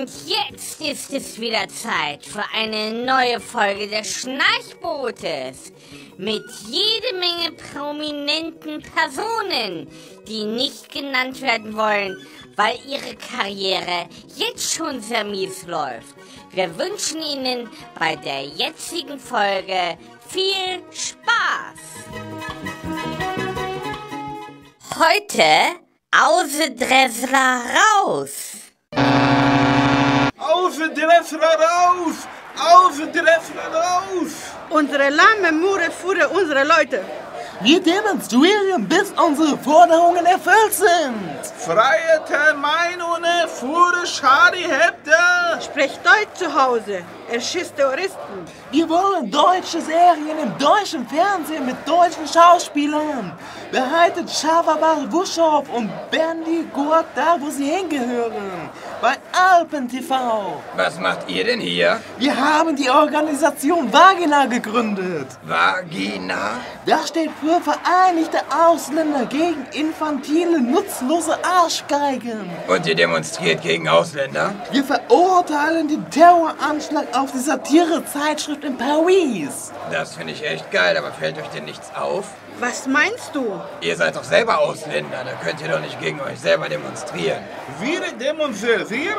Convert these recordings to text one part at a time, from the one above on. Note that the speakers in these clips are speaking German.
Und jetzt ist es wieder Zeit für eine neue Folge des Schnarchbootes. Mit jede Menge prominenten Personen, die nicht genannt werden wollen, weil ihre Karriere jetzt schon sehr mies läuft. Wir wünschen Ihnen bei der jetzigen Folge viel Spaß. Heute Ause Dressler raus. Ause Dressler raus! Ause Dressler raus! Unsere lahme Mure für unsere Leute. Wir demonstrieren, bis unsere Forderungen erfüllt sind. Freie Meinungen für Schari Hebder! Sprecht Deutsch zu Hause. Erschießt Terroristen. Wir wollen deutsche Serien im deutschen Fernsehen mit deutschen Schauspielern. Behaltet Schawabar Wuschow und Berndi Gurt da, wo sie hingehören. Bei Alpen TV. Was macht ihr denn hier? Wir haben die Organisation Vagina gegründet. Vagina? Das steht für Vereinigte Ausländer gegen infantile, nutzlose Arschgeigen. Und ihr demonstriert gegen Ausländer? Wir verurteilen den Terroranschlag auf die Satirezeitschrift in Paris. Das finde ich echt geil, aber fällt euch denn nichts auf? Was meinst du? Ihr seid doch selber Ausländer, da könnt ihr doch nicht gegen euch selber demonstrieren. Wir demonstrieren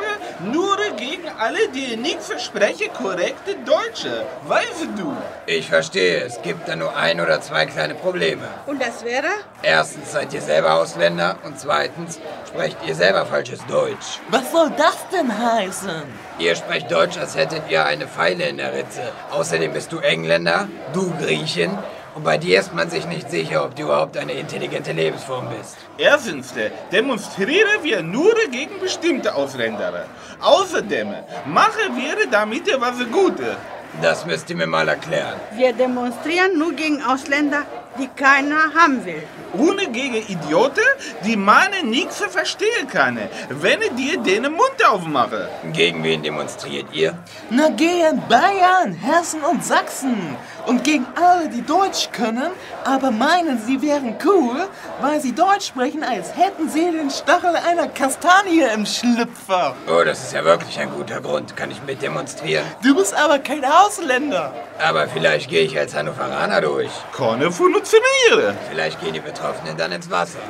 nur gegen alle, die nicht versprechen, korrekte Deutsche. Weißt du? Ich verstehe, es gibt da nur ein oder zwei kleine Probleme. Und das wäre? Erstens seid ihr selber Ausländer und zweitens sprecht ihr selber falsches Deutsch. Was soll das denn heißen? Ihr sprecht Deutsch, als hättet ihr eine Feile in der Ritze. Außerdem bist du Engländer, du Griechin. Und bei dir ist man sich nicht sicher, ob du überhaupt eine intelligente Lebensform bist. Erstens demonstrieren wir nur gegen bestimmte Ausländer. Außerdem machen wir damit was Gutes. Das müsst ihr mir mal erklären. Wir demonstrieren nur gegen Ausländer, die keiner haben will. Und gegen Idioten, die man nichts verstehen kann, wenn die den Mund aufmachen. Gegen wen demonstriert ihr? Na, gegen Bayern, Hessen und Sachsen. Und gegen alle, die Deutsch können, aber meinen, sie wären cool, weil sie Deutsch sprechen, als hätten sie den Stachel einer Kastanie im Schlüpfer. Oh, das ist ja wirklich ein guter Grund. Kann ich mit demonstrieren? Du bist aber kein Ausländer. Aber vielleicht gehe ich als Hannoveraner durch. Keine funktionieren. Vielleicht gehen die Betroffenen dann ins Wasser.